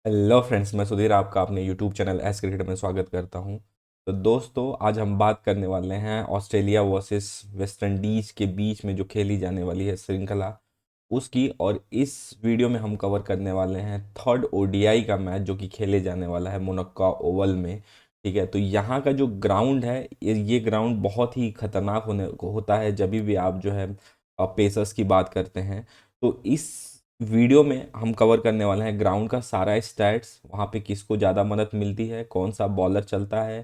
Hello friends, मैं सुधीर आपका अपने यूट्यूब चैनल एस क्रिकेट में स्वागत करता हूं। तो दोस्तों, आज हम बात करने वाले हैं ऑस्ट्रेलिया वर्सेस वेस्ट इंडीज के बीच में जो खेली जाने वाली है श्रृंखला उसकी। और इस वीडियो में हम कवर करने वाले हैं थर्ड ओडीआई का मैच जो कि खेले जाने वाला है मोनक्का ओवल में। ठीक है, तो यहाँ का जो ग्राउंड है ये ग्राउंड बहुत ही खतरनाक होने को होता है जब भी आप जो है पेसर्स की बात करते हैं। तो इस वीडियो में हम कवर करने वाले हैं ग्राउंड का सारा स्टैट्स, वहाँ पे किसको ज़्यादा मदद मिलती है, कौन सा बॉलर चलता है,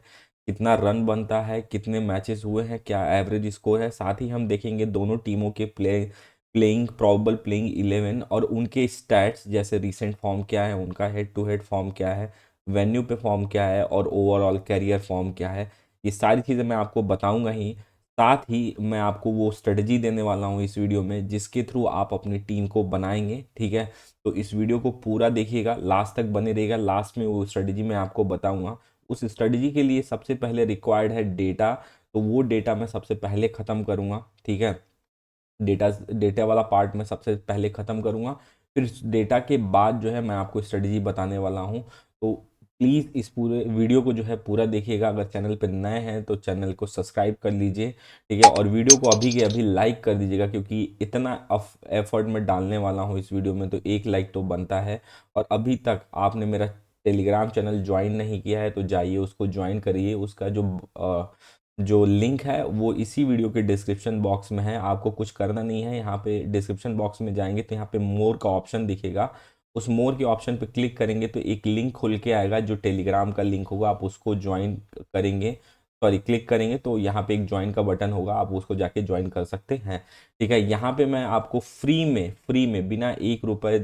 कितना रन बनता है, कितने मैचेस हुए हैं, क्या एवरेज स्कोर है। साथ ही हम देखेंगे दोनों टीमों के प्लेइंग प्रॉबल प्लेइंग 11 और उनके स्टैट्स, जैसे रीसेंट फॉर्म क्या है, उनका हेड टू हेड फॉर्म क्या है, वेन्यू पे फॉर्म क्या है और ओवरऑल कैरियर फॉर्म क्या है। ये सारी चीज़ें मैं आपको बताऊंगा ही। साथ ही मैं आपको वो स्ट्रेटजी देने वाला हूँ इस वीडियो में जिसके थ्रू आप अपनी टीम को बनाएंगे। ठीक है, तो इस वीडियो को पूरा देखिएगा, लास्ट तक बने रहिएगा। लास्ट में वो स्ट्रेटजी मैं आपको बताऊंगा। उस स्ट्रेटजी के लिए सबसे पहले रिक्वायर्ड है डेटा। तो वो डेटा मैं सबसे पहले ख़त्म करूँगा। ठीक है, डेटा डेटा वाला पार्ट मैं सबसे पहले ख़त्म करूँगा। फिर डेटा के बाद जो है मैं आपको स्ट्रेटजी बताने वाला हूँ। तो प्लीज़ इस पूरे वीडियो को जो है पूरा देखिएगा। अगर चैनल पर नए हैं तो चैनल को सब्सक्राइब कर लीजिए। ठीक है, और वीडियो को अभी के अभी लाइक कर दीजिएगा, क्योंकि इतना एफर्ट मैं डालने वाला हूँ इस वीडियो में तो एक लाइक तो बनता है। और अभी तक आपने मेरा टेलीग्राम चैनल ज्वाइन नहीं किया है तो जाइए उसको ज्वाइन करिए। उसका जो लिंक है वो इसी वीडियो के डिस्क्रिप्शन बॉक्स में है। आपको कुछ करना नहीं है, यहाँ पे डिस्क्रिप्शन बॉक्स में जाएंगे तो यहाँ पे मोर का ऑप्शन दिखेगा। उस मोर के ऑप्शन पे क्लिक करेंगे तो एक लिंक खुल के आएगा जो टेलीग्राम का लिंक होगा, आप उसको ज्वाइन करेंगे। सॉरी, क्लिक करेंगे तो यहाँ पे एक ज्वाइन का बटन होगा, आप उसको जाके ज्वाइन कर सकते हैं। ठीक है, यहाँ पे मैं आपको फ्री में बिना 1 रुपए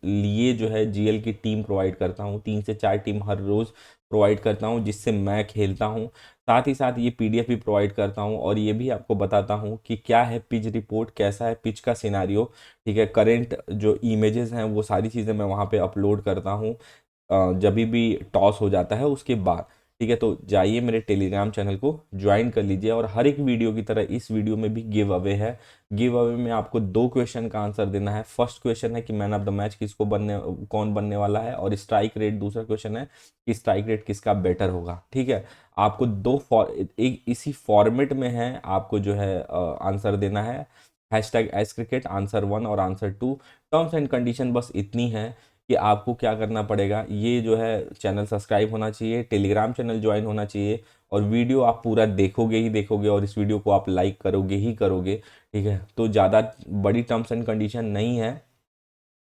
लिए जो है जीएल की टीम प्रोवाइड करता हूँ। 3 से 4 टीम हर रोज़ प्रोवाइड करता हूँ जिससे मैं खेलता हूँ। साथ ही साथ ये पीडीएफ भी प्रोवाइड करता हूँ और ये भी आपको बताता हूँ कि क्या है पिच रिपोर्ट, कैसा है पिच का सिनारियो। ठीक है, करंट जो इमेजेस हैं वो सारी चीज़ें मैं वहाँ पे अपलोड करता हूँ जब भी टॉस हो जाता है उसके बाद। ठीक है, तो जाइए मेरे टेलीग्राम चैनल को ज्वाइन कर लीजिए। और हर एक वीडियो की तरह इस वीडियो में भी गिव अवे है। गिव अवे में आपको 2 क्वेश्चन का आंसर देना है। फर्स्ट क्वेश्चन है कि मैन ऑफ द मैच किसको बनने कौन बनने वाला है, और स्ट्राइक रेट दूसरा क्वेश्चन है कि स्ट्राइक रेट किसका बेटर होगा। ठीक है, आपको एक इसी फॉर्मेट में है, आपको जो है आंसर देना है। हैशटैग एस क्रिकेट आंसर 1 और आंसर 2। टर्म्स एंड कंडीशन बस इतनी है कि आपको क्या करना पड़ेगा, ये जो है चैनल सब्सक्राइब होना चाहिए, टेलीग्राम चैनल ज्वाइन होना चाहिए, और वीडियो आप पूरा देखोगे ही देखोगे और इस वीडियो को आप लाइक करोगे ही करोगे। ठीक है, तो ज़्यादा बड़ी टर्म्स एंड कंडीशन नहीं है,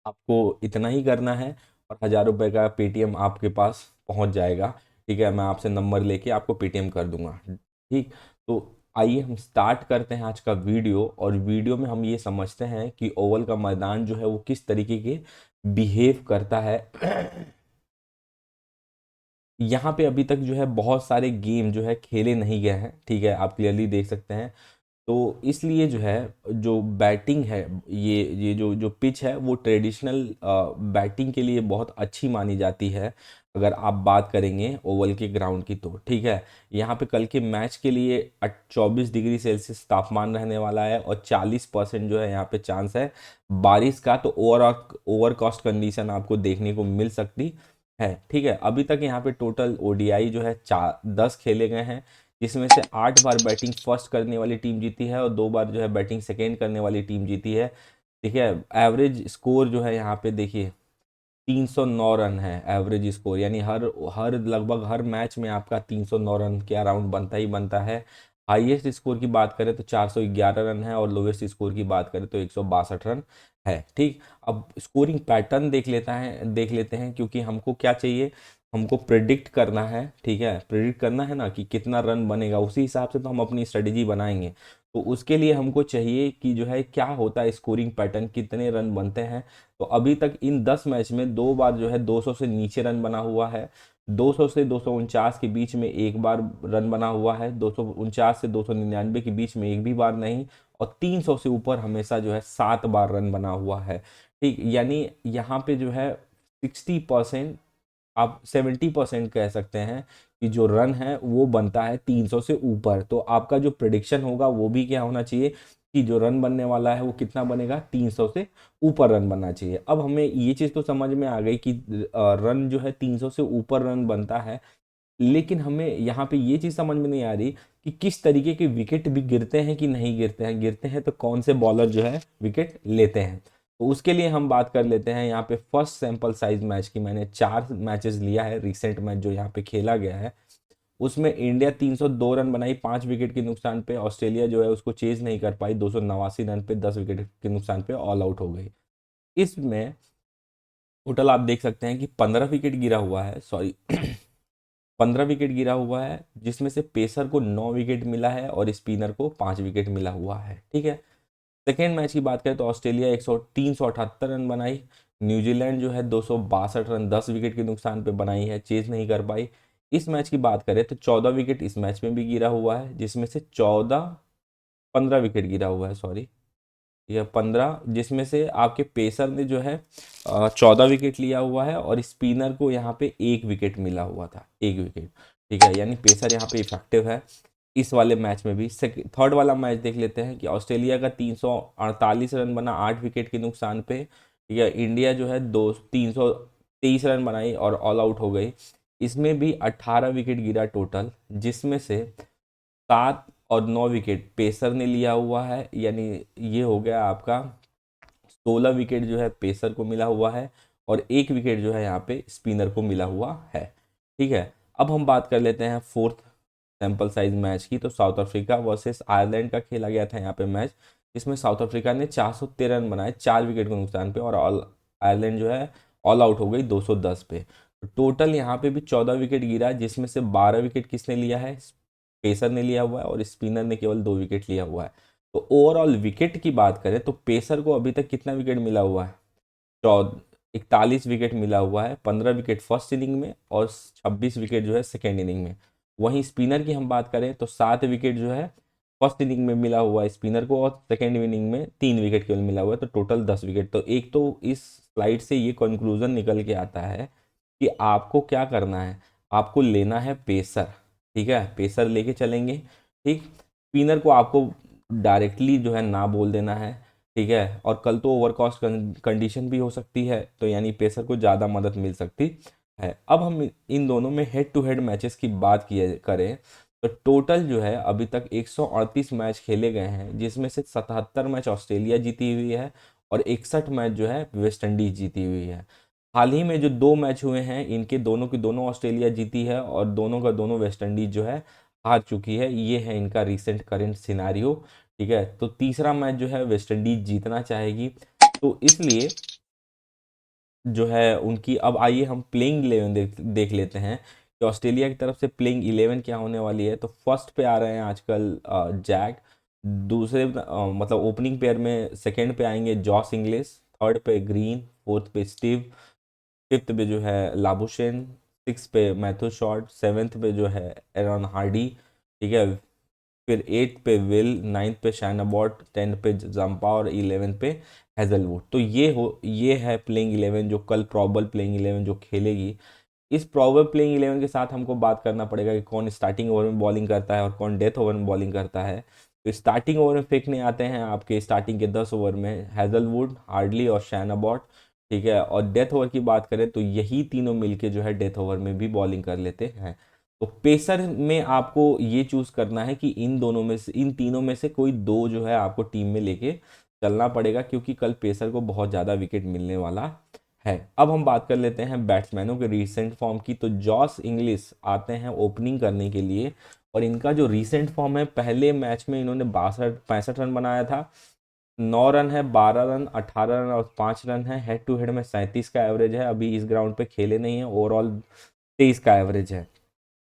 आपको इतना ही करना है और 1000 रुपये का पेटीएम आपके पास पहुंच जाएगा। ठीक है, मैं आपसे नंबर लेके आपको पेटीएम कर दूंगा। ठीक, तो आइए हम स्टार्ट करते हैं आज का वीडियो। और वीडियो में हम ये समझते हैं कि ओवल का मैदान जो है वो किस तरीके के बिहेव करता है। यहाँ पे अभी तक जो है बहुत सारे गेम जो है खेले नहीं गए हैं। ठीक है, आप क्लियरली देख सकते हैं। तो इसलिए जो है जो बैटिंग है, ये जो पिच है वो ट्रेडिशनल बैटिंग के लिए बहुत अच्छी मानी जाती है अगर आप बात करेंगे ओवल के ग्राउंड की तो। ठीक है, यहाँ पे कल के मैच के लिए 24 डिग्री सेल्सियस तापमान रहने वाला है और 40% जो है यहाँ पे चांस है बारिश का। तो ओवरकास्ट कंडीशन आपको देखने को मिल सकती है। ठीक है, अभी तक यहाँ पे टोटल ओडीआई जो है 10 खेले गए हैं, जिसमें से 8 बार बैटिंग फर्स्ट करने वाली टीम जीती है और 2 बार जो है बैटिंग सेकेंड करने वाली टीम जीती है। ठीक है, एवरेज स्कोर जो है यहाँ पे देखिए 309 रन है एवरेज स्कोर, यानी हर हर लगभग हर मैच में आपका 309 रन के अराउंड बनता ही बनता है। हाईएस्ट स्कोर की बात करें तो 411 रन है और लोवेस्ट स्कोर की बात करें तो 162 रन है। ठीक, अब स्कोरिंग पैटर्न देख लेते हैं, क्योंकि हमको क्या चाहिए, हमको प्रिडिक्ट करना है। ठीक है, प्रिडिक्ट करना है ना कि कितना रन बनेगा, उसी हिसाब से तो हम अपनी स्ट्रेटेजी बनाएंगे। तो उसके लिए हमको चाहिए कि जो है क्या होता है स्कोरिंग पैटर्न, कितने रन बनते हैं। तो अभी तक इन 10 मैच में 2 बार जो है 200 से नीचे रन बना हुआ है, 200 से 249 के बीच में 1 बार रन बना हुआ है, 249 से 299 के बीच में एक भी बार नहीं, और 300 से ऊपर हमेशा जो है 7 बार रन बना हुआ है। ठीक, यानी यहाँ पे जो है 60%, आप 70% कह सकते हैं कि जो रन है वो बनता है 300 से ऊपर। तो आपका जो प्रिडिक्शन होगा वो भी क्या होना चाहिए कि जो रन बनने वाला है वो कितना बनेगा, 300 से ऊपर रन बनना चाहिए। अब हमें ये चीज़ तो समझ में आ गई कि रन जो है 300 से ऊपर रन बनता है, लेकिन हमें यहाँ पे ये चीज़ समझ में नहीं आ रही कि किस तरीके के विकेट भी गिरते हैं कि नहीं गिरते हैं, गिरते हैं तो कौन से बॉलर जो है विकेट लेते हैं। तो उसके लिए हम बात कर लेते हैं यहाँ पे फर्स्ट सैंपल साइज मैच की। मैंने 4 मैचेस लिया है, रिसेंट मैच जो यहाँ पे खेला गया है उसमें इंडिया 302 रन बनाई 5 विकेट के नुकसान पे। ऑस्ट्रेलिया जो है उसको चेज नहीं कर पाई, 289 रन पे 10 विकेट के नुकसान पे ऑल आउट हो गई। इसमें टोटल आप देख सकते हैं कि 15 विकेट गिरा हुआ है, सॉरी 15 विकेट गिरा हुआ है, जिसमें से पेसर को 9 विकेट मिला है और स्पिनर को 5 विकेट मिला हुआ है। ठीक है, सेकेंड मैच की बात करें तो ऑस्ट्रेलिया 378 रन बनाई, न्यूजीलैंड जो है 262 रन 10 विकेट के नुकसान पे बनाई है, चेज नहीं कर पाई। इस मैच की बात करें तो 14 विकेट इस मैच में भी गिरा हुआ है, जिसमें से 15 विकेट गिरा हुआ है, सॉरी या 15, जिसमें से आपके पेसर ने जो है 14 विकेट लिया हुआ है और स्पिनर को यहाँ पे 1 विकेट मिला हुआ था, 1 विकेट। ठीक है, यानी पेसर यहाँ पे इफेक्टिव है इस वाले मैच में भी। थर्ड वाला मैच देख लेते हैं कि ऑस्ट्रेलिया का 348 रन बना 8 विकेट के नुकसान पे। ठीक है, इंडिया जो है 323 रन बनाई और ऑल आउट हो गई। इसमें भी 18 विकेट गिरा टोटल, जिसमें से 7 और 9 विकेट पेसर ने लिया हुआ है, यानी ये हो गया आपका 16 विकेट जो है पेसर को मिला हुआ है और 1 विकेट जो है यहाँ पे स्पिनर को मिला हुआ है। ठीक है, अब हम बात कर लेते हैं फोर्थ सैंपल साइज मैच की। तो साउथ अफ्रीका वर्सेस आयरलैंड का खेला गया था यहाँ पे मैच, इसमें साउथ अफ्रीका ने 413 रन बनाए 4 विकेट के नुकसान पे और आयरलैंड जो है ऑल आउट हो गई 210 पे। तो टोटल यहाँ पे भी 14 विकेट गिरा, जिसमें से 12 विकेट किसने लिया है, पेसर ने लिया हुआ है और स्पिनर ने केवल 2 विकेट लिया हुआ है। तो ओवरऑल विकेट की बात करें तो पेसर को अभी तक कितना विकेट मिला हुआ है, 41 विकेट मिला हुआ है, 15 विकेट फर्स्ट इनिंग में और 26 विकेट जो है सेकेंड इनिंग में। वहीं स्पिनर की हम बात करें तो 7 विकेट जो है फर्स्ट इनिंग में मिला हुआ है स्पिनर को और सेकेंड इनिंग में 3 विकेट केवल मिला हुआ है, तो टोटल 10 विकेट। तो एक तो इस स्लाइड से ये कंक्लूजन निकल के आता है कि आपको क्या करना है, आपको लेना है पेसर। ठीक है, पेसर लेके चलेंगे। ठीक, स्पिनर को आपको डायरेक्टली जो है ना बोल देना है। ठीक है, और कल तो ओवर कॉस्ट कंडीशन भी हो सकती है, तो यानी पेसर को ज़्यादा मदद मिल सकती है। अब हम इन दोनों में हेड टू हेड मैचेस की बात किए करें तो टोटल जो है अभी तक 138 मैच खेले गए हैं, जिसमें से 77 मैच ऑस्ट्रेलिया जीती हुई है और 61 मैच जो है वेस्ट इंडीज जीती हुई है। हाल ही में जो 2 मैच हुए हैं इनके दोनों की दोनों ऑस्ट्रेलिया जीती है और दोनों का दोनों वेस्ट इंडीज जो है हार चुकी है। ये है इनका रिसेंट करंट सिनारियो। ठीक है, तो तीसरा मैच जो है वेस्ट इंडीज जीतना चाहेगी, तो इसलिए जो है उनकी, अब आइए हम प्लेइंग 11 देख लेते हैं कि ऑस्ट्रेलिया की तरफ से प्लेइंग 11 क्या होने वाली है। तो फर्स्ट पे आ रहे हैं आजकल जैक, दूसरे मतलब ओपनिंग पेयर में सेकंड पे आएंगे जॉस इंग्लिश, थर्ड पे ग्रीन, फोर्थ पे स्टीव, फिफ्थ पे जो है लाबुशेन, सिक्स पे मैथ्यू शॉर्ट, सेवेंथ पे जो है एरन हार्डी। ठीक है, फिर एट्थ पे विल, नाइन्थ पे शाइन अबॉट, टेंथ पे जंपा और 11 पे हेजलवुड। तो ये है प्लेइंग 11 जो कल प्रॉबल प्लेइंग 11 जो खेलेगी। इस प्रॉबल प्लेइंग 11 के साथ हमको बात करना पड़ेगा कि कौन स्टार्टिंग ओवर में बॉलिंग करता है और कौन डेथ ओवर में बॉलिंग करता है। तो स्टार्टिंग ओवर में फेंकने आते हैं आपके स्टार्टिंग के 10 ओवर में हेजलवुड, हार्डली और शाइन अबॉट। ठीक है, और डेथ ओवर की बात करें तो यही तीनों मिलके जो है डेथ ओवर में भी बॉलिंग कर लेते हैं। तो पेसर में आपको ये चूज करना है कि इन दोनों में से, इन तीनों में से कोई दो जो है आपको टीम में लेके चलना पड़ेगा, क्योंकि कल पेसर को बहुत ज़्यादा विकेट मिलने वाला है। अब हम बात कर लेते हैं बैट्समैनों के रीसेंट फॉर्म की। तो जॉस इंग्लिश आते हैं ओपनिंग करने के लिए और इनका जो रीसेंट फॉर्म है, पहले मैच में इन्होंने 65 रन बनाया था, 9 रन है, 12 रन, 18 रन और 5 रन है। हेड टू हेड में 37 का एवरेज है, अभी इस ग्राउंड पे खेले नहीं है, ओवरऑल 23 का एवरेज है।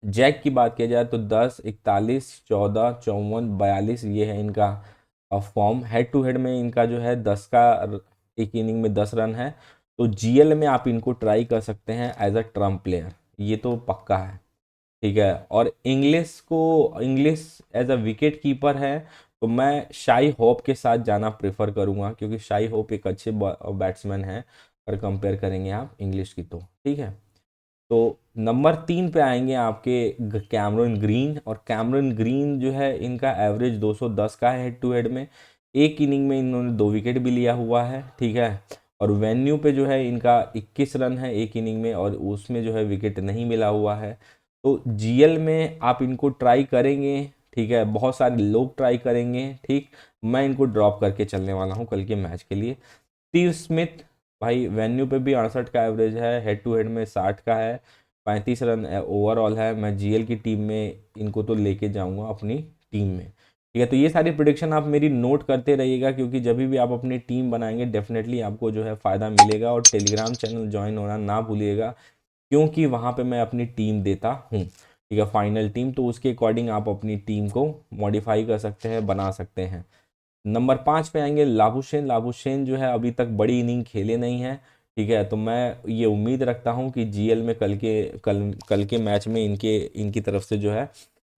जैक की बात किया जाए तो 10, 41, 14, 54, 42 ये है इनका फॉर्म। हेड टू हेड में इनका जो है 10 का, एक इनिंग में 10 रन है। तो जीएल में आप इनको ट्राई कर सकते हैं एज अ ट्रम्प प्लेयर, ये तो पक्का है। ठीक है, और English as a wicket keeper है, तो मैं शाई होप के साथ जाना प्रेफर करूंगा, क्योंकि शाई होप एक अच्छे बैट्समैन हैं अगर कंपेयर करेंगे आप इंग्लिश की तो। ठीक है, तो नंबर 3 पे आएंगे आपके कैमरन ग्रीन, और कैमरन ग्रीन जो है इनका एवरेज 210 का है हेड टू हेड में, एक इनिंग में इन्होंने 2 विकेट भी लिया हुआ है, ठीक है। और वेन्यू पे जो है इनका 21 रन है एक इनिंग में, और उसमें जो है विकेट नहीं मिला हुआ है। तो जीएल में आप इनको ट्राई करेंगे, ठीक है, बहुत सारे लोग ट्राई करेंगे, ठीक। मैं इनको ड्रॉप करके चलने वाला हूँ कल के मैच के लिए। स्टीव स्मिथ, भाई वेन्यू पे भी 68 का एवरेज है, हेड टू हेड में 60 का है, 35 रन ओवरऑल है। मैं जीएल की टीम में इनको तो लेके जाऊंगा अपनी टीम में, ठीक है। तो ये सारी प्रिडिक्शन आप मेरी नोट करते रहिएगा, क्योंकि जब भी आप अपनी टीम बनाएंगे डेफिनेटली आपको जो है फ़ायदा मिलेगा। और टेलीग्राम चैनल ज्वाइन होना ना भूलिएगा, क्योंकि वहाँ पे मैं अपनी टीम देता हूँ, ठीक है, फाइनल टीम। तो उसके अकॉर्डिंग आप अपनी टीम को मॉडिफाई कर सकते हैं, बना सकते हैं। नंबर 5 पे आएंगे लाबुशेन। लाबुशेन जो है अभी तक बड़ी इनिंग खेले नहीं है, ठीक है। तो मैं ये उम्मीद रखता हूँ कि जीएल में कल के मैच में इनकी तरफ से जो है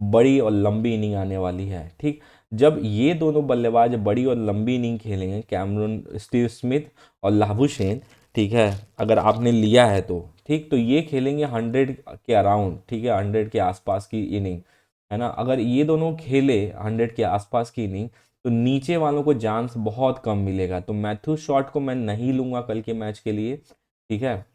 बड़ी और लंबी इनिंग आने वाली है, ठीक। जब ये दोनों बल्लेबाज बड़ी और लंबी इनिंग खेलेंगे, कैमरून स्टीव स्मिथ और लाबुशेन, ठीक है, अगर आपने लिया है तो ठीक, तो ये खेलेंगे 100 के अराउंड, ठीक है, 100 के आसपास की इनिंग, है ना। अगर ये दोनों खेले 100 के आसपास की इनिंग, तो नीचे वालों को चांस बहुत कम मिलेगा। तो मैथ्यू शॉट को मैं नहीं लूंगा कल के मैच के लिए, ठीक है।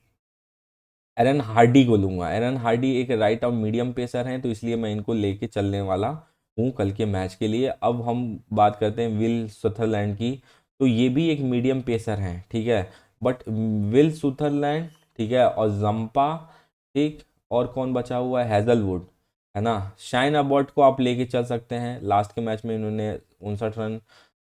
एरन हार्डी को लूंगा। एरन हार्डी एक राइट आर्म मीडियम पेसर हैं, तो इसलिए मैं इनको लेके चलने वाला हूँ कल के मैच के लिए। अब हम बात करते हैं विल सुथरलैंड की। तो ये भी एक मीडियम पेसर हैं, ठीक है। बट विल सुथरलैंड, ठीक है, और जंपा, ठीक, और कौन बचा हुआ है, हैजलवुड, है ना। शाइन अबॉट को आप लेके चल सकते हैं। लास्ट के मैच में इन्होंने 59 रन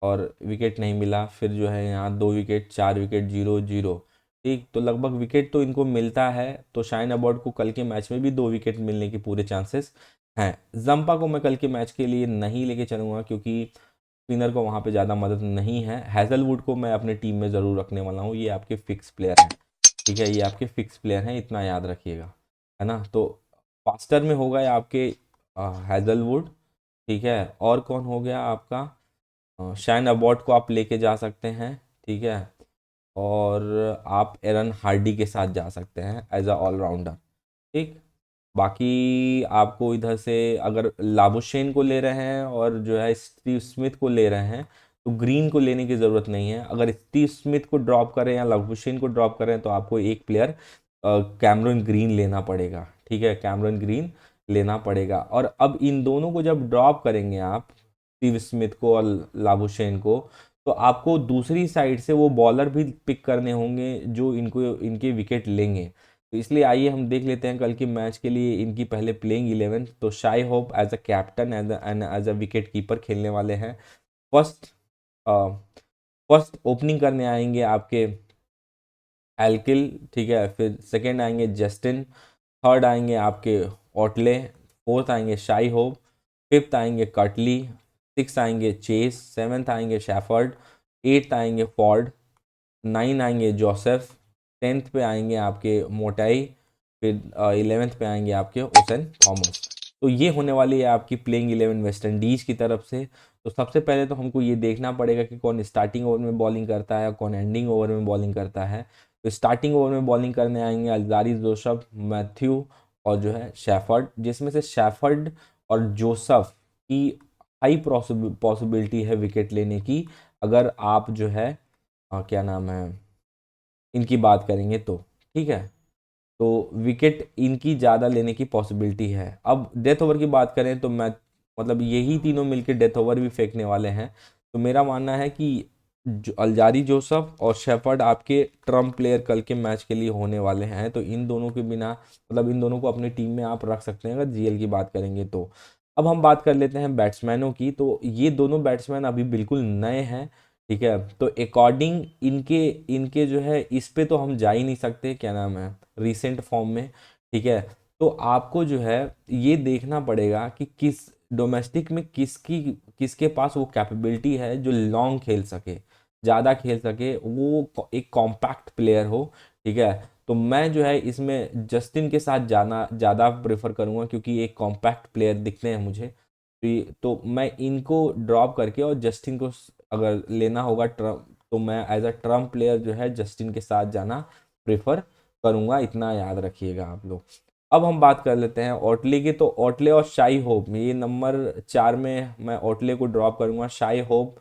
और विकेट नहीं मिला, फिर जो है यहाँ 2 विकेट, 4 विकेट, 0-0, ठीक। तो लगभग विकेट तो इनको मिलता है, तो शाइन अबॉट को कल के मैच में भी 2 विकेट मिलने के पूरे चांसेस हैं। जंपा को मैं कल के मैच के लिए नहीं लेके चलूंगा, क्योंकि स्पिनर को वहाँ पे ज़्यादा मदद नहीं है। हैजलवुड को मैं अपने टीम में ज़रूर रखने वाला हूँ, ये आपके फिक्स प्लेयर हैं, ठीक है, ये आपके फिक्स प्लेयर हैं, इतना याद रखिएगा, है ना। तो फास्टर में होगा आपके हैजलवुड, ठीक है। और कौन हो गया आपका, शाइन अबॉट को आप लेके जा सकते हैं, ठीक है। और आप एरन हार्डी के साथ जा सकते हैं एज अ ऑलराउंडर, ठीक। बाकी आपको इधर से अगर लाबुशेन को ले रहे हैं और जो है स्टीव स्मिथ को ले रहे हैं, तो ग्रीन को लेने की ज़रूरत नहीं है। अगर स्टीव स्मिथ को ड्रॉप करें या लाबुशेन को ड्रॉप करें, तो आपको एक प्लेयर कैमरन ग्रीन लेना पड़ेगा, ठीक है, कैमरन ग्रीन लेना पड़ेगा। और अब इन दोनों को जब ड्रॉप करेंगे आप, स्टीव स्मिथ को और लाबुशेन को, तो आपको दूसरी साइड से वो बॉलर भी पिक करने होंगे जो इनके विकेट लेंगे। तो इसलिए आइए हम देख लेते हैं कल के मैच के लिए इनकी पहले प्लेइंग 11। तो Shai Hope as a captain as a wicket keeper खेलने वाले हैं। फर्स्ट फर्स्ट ओपनिंग करने आएंगे आपके एल्किल, ठीक है। फिर सेकंड आएंगे जस्टिन, थर्ड आएंगे आपके ओटले, फोर्थ आएंगे शाई होप, फिफ्थ आएंगे कटली, सिक्स आएंगे चेस, सेवन्थ आएंगे शेफर्ड, एट्थ आएंगे फॉर्ड, 9 आएंगे जोसेफ, 10th पे आएंगे आपके मोटाई, फिर 11th पे आएंगे आपके ओसन थॉमस। तो ये होने वाली है आपकी प्लेइंग 11 वेस्ट इंडीज की तरफ से। तो सबसे पहले तो हमको ये देखना पड़ेगा कि कौन स्टार्टिंग ओवर में बॉलिंग करता है, कौन एंडिंग ओवर में बॉलिंग करता है। तो स्टार्टिंग ओवर में बॉलिंग करने आएंगे अल्जारी जोसफ, मैथ्यू और जो है शेफर्ड, जिसमें से शेफर्ड और जोसफ की हाई पॉसिबिलिटी है विकेट लेने की, अगर आप जो है क्या नाम है, इनकी बात करेंगे तो, ठीक है। तो विकेट इनकी ज़्यादा लेने की पॉसिबिलिटी है। अब डेथ ओवर की बात करें तो मैं मतलब यही तीनों मिलके डेथ ओवर भी फेंकने वाले हैं। तो मेरा मानना है कि अल्जारी जोसफ और शेफर्ड आपके ट्रम्प प्लेयर कल के मैच के लिए होने वाले हैं। तो इन दोनों के बिना मतलब इन दोनों को अपनी टीम में आप रख सकते हैं अगर जीएल की बात करेंगे तो। अब हम बात कर लेते हैं बैट्समैनों की। तो ये दोनों बैट्समैन अभी बिल्कुल नए हैं, ठीक है। तो अकॉर्डिंग इनके इनके जो है इस पे तो हम जा ही नहीं सकते, क्या नाम है, रिसेंट फॉर्म में, ठीक है। तो आपको जो है ये देखना पड़ेगा कि किस डोमेस्टिक में किसके पास वो कैपेबिलिटी है जो लॉन्ग खेल सके, ज़्यादा खेल सके, वो एक कॉम्पैक्ट प्लेयर हो, ठीक है। तो मैं जो है इसमें जस्टिन के साथ जाना ज़्यादा प्रेफर करूँगा, क्योंकि एक कॉम्पैक्ट प्लेयर दिखते हैं मुझे। तो मैं इनको ड्रॉप करके और जस्टिन को अगर लेना होगा ट्रम्प, तो मैं एज अ ट्रम्प प्लेयर जो है जस्टिन के साथ जाना प्रेफर करूंगा, इतना याद रखिएगा आप लोग। अब हम बात कर लेते हैं ओटले की। तो ओटले और शाई होप में ये नंबर 4 में मैं ओटले को ड्रॉप करूंगा। शाई होप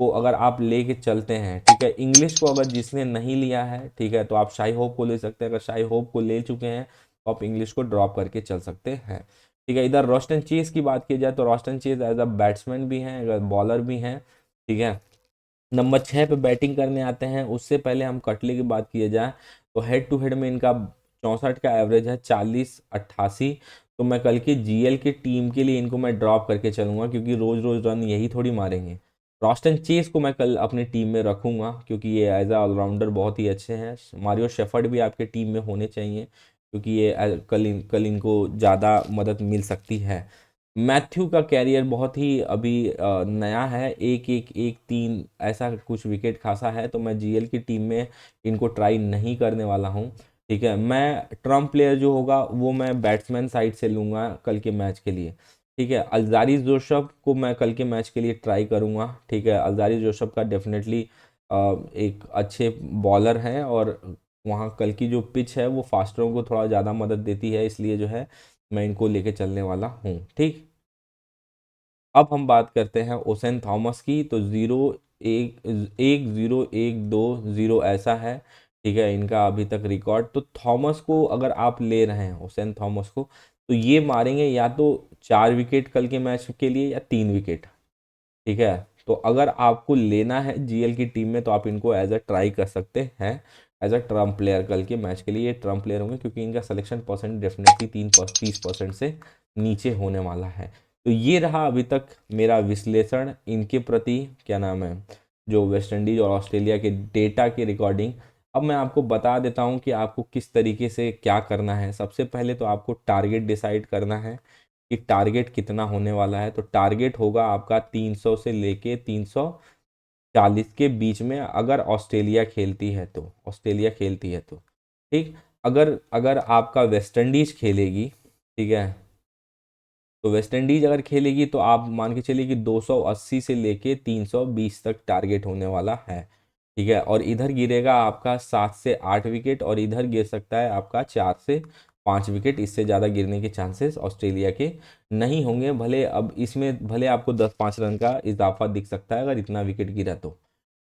को अगर आप लेके चलते हैं, ठीक है, इंग्लिश को अगर जिसने नहीं लिया है, ठीक है, तो आप शाई होप को ले सकते हैं। अगर शाई होप को ले चुके हैं तो आप इंग्लिश को ड्रॉप करके चल सकते हैं, ठीक है। इधर रोस्टन चेज की बात की जाए तो Roston Chase as a batsman भी हैं, अगर बॉलर भी हैं, ठीक है। नंबर 6 पे बैटिंग करने आते हैं। उससे पहले हम कटले की बात किए जाए तो हेड टू हेड में इनका 64 का एवरेज है, 40-88। तो मैं कल के जीएल की टीम के लिए इनको मैं ड्रॉप करके चलूंगा, क्योंकि रोज रोज रन यही थोड़ी मारेंगे। रॉस्टन चेस को मैं कल अपनी टीम में रखूंगा, क्योंकि ये एज अ ऑलराउंडर बहुत ही अच्छे हैं। मारियो शेफर्ड भी आपके टीम में होने चाहिए, क्योंकि ये कल इनको ज़्यादा मदद मिल सकती है। मैथ्यू का कैरियर बहुत ही अभी नया है, एक एक एक तीन ऐसा कुछ विकेट खासा है, तो मैं जीएल की टीम में इनको ट्राई नहीं करने वाला हूँ, ठीक है। मैं ट्रम्प प्लेयर जो होगा वो मैं बैट्समैन साइड से लूँगा कल के मैच के लिए, ठीक है। अल्जारी जोशफ को मैं कल के मैच के लिए ट्राई करूँगा, ठीक है। अल्जारी जोशफ का डेफिनेटली एक अच्छे बॉलर हैं, और वहाँ कल की जो पिच है वो फास्टरों को थोड़ा ज़्यादा मदद देती है, इसलिए जो है मैं इनको लेके चलने वाला हूँ, ठीक। अब हम बात करते हैं ओसेन थॉमस की। तो 0-1-1-0-1-2-0 ऐसा है, ठीक है, इनका अभी तक रिकॉर्ड। तो थॉमस को अगर आप ले रहे हैं, ओसेन थॉमस को, तो ये मारेंगे या तो 4 विकेट कल के मैच के लिए या 3 विकेट, ठीक है। तो अगर आपको लेना है जीएल की टीम में तो आप इनको एज अ ट्राई कर सकते हैं, एज अ ट्रम्प प्लेयर कल के मैच के लिए ये ट्रम्प प्लेयर होंगे, क्योंकि इनका सिलेक्शन परसेंट डेफिनेटली 30% से नीचे होने वाला है। तो ये रहा अभी तक मेरा विश्लेषण इनके प्रति, क्या नाम है, जो वेस्ट इंडीज और ऑस्ट्रेलिया के डेटा के रिकॉर्डिंग। अब मैं आपको बता देता हूँ कि आपको किस तरीके से क्या करना है। सबसे पहले तो आपको टारगेट डिसाइड करना है कि टारगेट कितना होने वाला है। तो टारगेट होगा आपका 300 से लेके 340 के बीच में, अगर ऑस्ट्रेलिया खेलती है तो, ऑस्ट्रेलिया खेलती है तो, ठीक। अगर अगर आपका वेस्ट इंडीज खेलेगी, ठीक है, तो वेस्ट इंडीज अगर खेलेगी तो आप मान के चलिए कि 280 से लेके 320 तक टारगेट होने वाला है, ठीक है। और इधर गिरेगा आपका 7 से 8 विकेट, और इधर गिर सकता है आपका 4 से 5 विकेट। इससे ज़्यादा गिरने के चांसेस ऑस्ट्रेलिया के नहीं होंगे। भले अब इसमें भले आपको 10-5 रन का इजाफा दिख सकता है अगर इतना विकेट गिरा तो,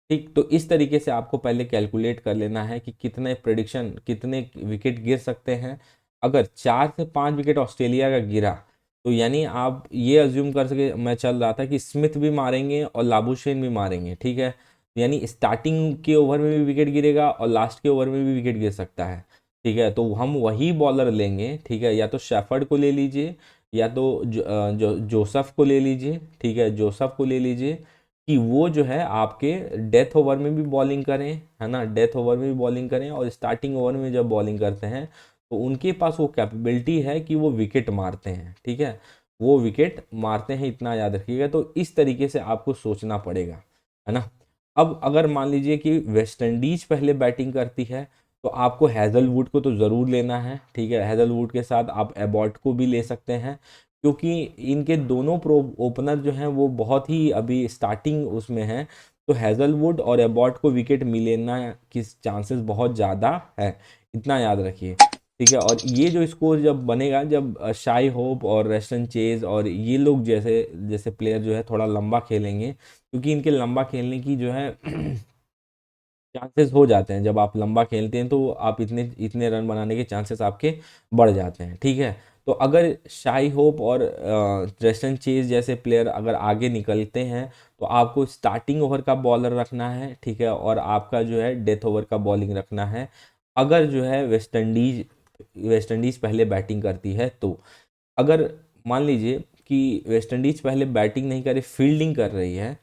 ठीक। तो इस तरीके से आपको पहले कैलकुलेट कर लेना है कि कितने प्रेडिक्शन, कितने विकेट गिर सकते हैं। अगर 4 से 5 विकेट ऑस्ट्रेलिया का गिरा तो यानी आप ये अज्यूम कर सके, मैं चल रहा था कि स्मिथ भी मारेंगे और लाबुशेन भी मारेंगे, ठीक है। यानी स्टार्टिंग के ओवर में भी विकेट गिरेगा और लास्ट के ओवर में भी विकेट गिर सकता है, ठीक है। तो हम वही बॉलर लेंगे, ठीक है, या तो शेफर्ड को ले लीजिए या तो जोसफ को ले लीजिए, ठीक है, जोसफ को ले लीजिए, कि वो जो है आपके डेथ ओवर में भी बॉलिंग करें, है ना, डेथ ओवर में भी बॉलिंग करें, और स्टार्टिंग ओवर में जब बॉलिंग करते हैं तो उनके पास वो कैपेबिलिटी है कि वो विकेट मारते हैं, ठीक है, वो विकेट मारते हैं, इतना याद रखिएगा। तो इस तरीके से आपको सोचना पड़ेगा, है ना। अब अगर मान लीजिए कि वेस्ट इंडीज पहले बैटिंग करती है तो आपको हैज़लवुड को तो ज़रूर लेना है, ठीक है। हैज़लवुड के साथ आप एबॉट को भी ले सकते हैं, क्योंकि इनके दोनों प्रो ओपनर जो हैं वो बहुत ही अभी स्टार्टिंग उसमें हैं। तो हैज़लवुड और एबॉट को विकेट मिलना की चांसेस बहुत ज़्यादा है, इतना याद रखिए, ठीक है। और ये जो स्कोर जब बनेगा, जब शाई होप और रेस्टन चेज और ये लोग जैसे जैसे प्लेयर जो है थोड़ा लंबा खेलेंगे, क्योंकि इनके लंबा खेलने की जो है चांसेस हो जाते हैं। जब आप लंबा खेलते हैं तो आप इतने इतने रन बनाने के चांसेस आपके बढ़ जाते हैं, ठीक है। तो अगर शाई होप और रेस्टन चेज जैसे प्लेयर अगर आगे निकलते हैं तो आपको स्टार्टिंग ओवर का बॉलर रखना है, ठीक है, और आपका जो है डेथ ओवर का बॉलिंग रखना है। अगर जो है वेस्ट इंडीज पहले बैटिंग करती है तो, अगर मान लीजिए कि वेस्ट इंडीज पहले बैटिंग नहीं करे, फील्डिंग कर रही है,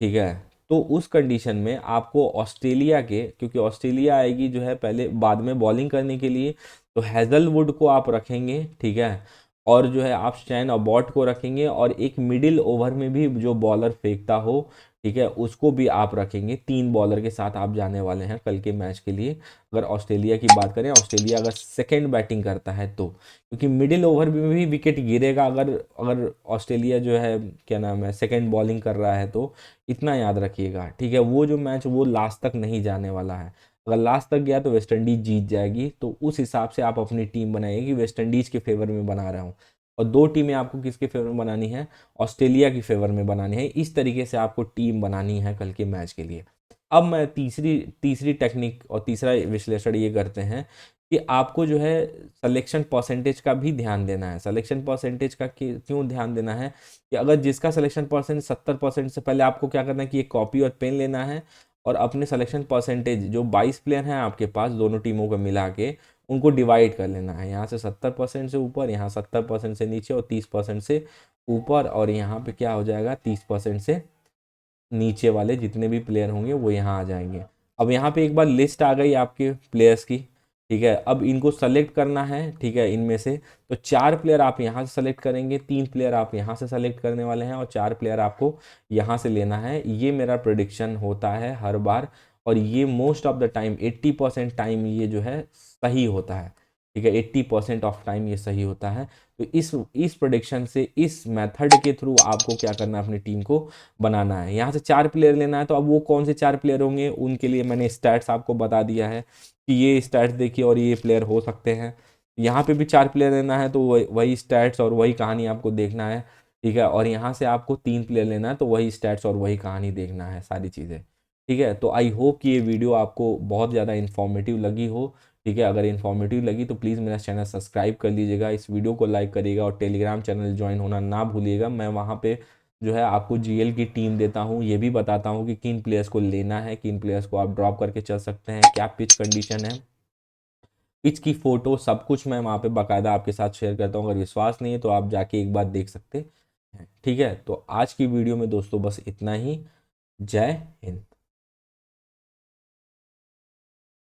ठीक है, तो उस कंडीशन में आपको ऑस्ट्रेलिया के, क्योंकि ऑस्ट्रेलिया आएगी जो है पहले बाद में बॉलिंग करने के लिए, तो हैज़लवुड को आप रखेंगे, ठीक है, और जो है आप स्टैन अबॉट को रखेंगे, और एक मिडिल ओवर में भी जो बॉलर फेंकता हो, ठीक है, उसको भी आप रखेंगे। 3 बॉलर के साथ आप जाने वाले हैं कल के मैच के लिए। अगर ऑस्ट्रेलिया की बात करें, ऑस्ट्रेलिया अगर सेकेंड बैटिंग करता है तो, क्योंकि मिडिल ओवर में भी विकेट गिरेगा अगर अगर ऑस्ट्रेलिया जो है, क्या नाम है, सेकेंड बॉलिंग कर रहा है तो, इतना याद रखिएगा, ठीक है। वो जो मैच वो लास्ट तक नहीं जाने वाला है। अगर लास्ट तक गया तो वेस्ट इंडीज जीत जाएगी। तो उस हिसाब से आप अपनी टीम बनाइए कि वेस्ट इंडीज के फेवर में बना रहा हूँ। और 2 टीमें आपको किसके फेवर में बनानी है, ऑस्ट्रेलिया की फेवर में बनानी है। इस तरीके से आपको टीम बनानी है कल के मैच के लिए। अब मैं तीसरी तीसरी टेक्निक और तीसरा विश्लेषण ये करते हैं कि आपको जो है सिलेक्शन परसेंटेज का भी ध्यान देना है। सिलेक्शन परसेंटेज का क्यों ध्यान देना है कि अगर जिसका सिलेक्शन परसेंट 70% से पहले आपको क्या करना है कि एक कॉपी और पेन लेना है और अपने सिलेक्शन परसेंटेज जो 22 प्लेयर हैं आपके पास दोनों टीमों को मिला के उनको डिवाइड कर लेना है। यहाँ से 70% से ऊपर, यहाँ 70% से नीचे और 30% से ऊपर, और यहाँ पे क्या हो जाएगा 30% से नीचे वाले जितने भी प्लेयर होंगे वो यहाँ आ जाएंगे। अब यहाँ पे एक बार लिस्ट आ गई आपके प्लेयर्स की, ठीक है। अब इनको सेलेक्ट करना है, ठीक है। इनमें से तो 4 प्लेयर आप यहाँ से सेलेक्ट करेंगे, 3 प्लेयर आप यहाँ से सेलेक्ट करने वाले हैं और 4 प्लेयर आपको यहाँ से लेना है। ये मेरा प्रोडिक्शन होता है हर बार, और ये most of the time 80% time ये जो है सही होता है, ठीक है। 80% ऑफ टाइम ये सही होता है। तो इस प्रोडिक्शन से, इस मेथड के थ्रू आपको क्या करना है, अपनी टीम को बनाना है। यहाँ से 4 प्लेयर लेना है, तो अब वो कौन से 4 प्लेयर होंगे उनके लिए मैंने स्टैट्स आपको बता दिया है कि ये स्टैट्स देखिए और ये प्लेयर हो सकते हैं। यहाँ पे भी 4 प्लेयर लेना है, तो वही स्टैट्स और वही कहानी आपको देखना है, ठीक है। और यहाँ से आपको 3 प्लेयर लेना है, तो वही स्टैट्स और वही कहानी देखना है, सारी चीज़ें, ठीक है। तो आई होप कि ये वीडियो आपको बहुत ज़्यादा इन्फॉर्मेटिव लगी हो, ठीक है। अगर इन्फॉर्मेटिव लगी तो प्लीज़ मेरा चैनल सब्सक्राइब कर लीजिएगा, इस वीडियो को लाइक करिएगा और टेलीग्राम चैनल ज्वाइन होना ना भूलिएगा। मैं वहाँ पे जो है आपको जीएल की टीम देता हूँ, ये भी बताता हूँ कि किन प्लेयर्स को लेना है, किन प्लेयर्स को आप ड्रॉप करके चल सकते हैं, क्या पिच कंडीशन है, पिच की फ़ोटो, सब कुछ मैं वहाँ पे बाकायदा आपके साथ शेयर करता हूँ। अगर विश्वास नहीं है तो आप जाके एक बार देख सकते हैं, ठीक है। तो आज की वीडियो में दोस्तों बस इतना ही। जय हिंद।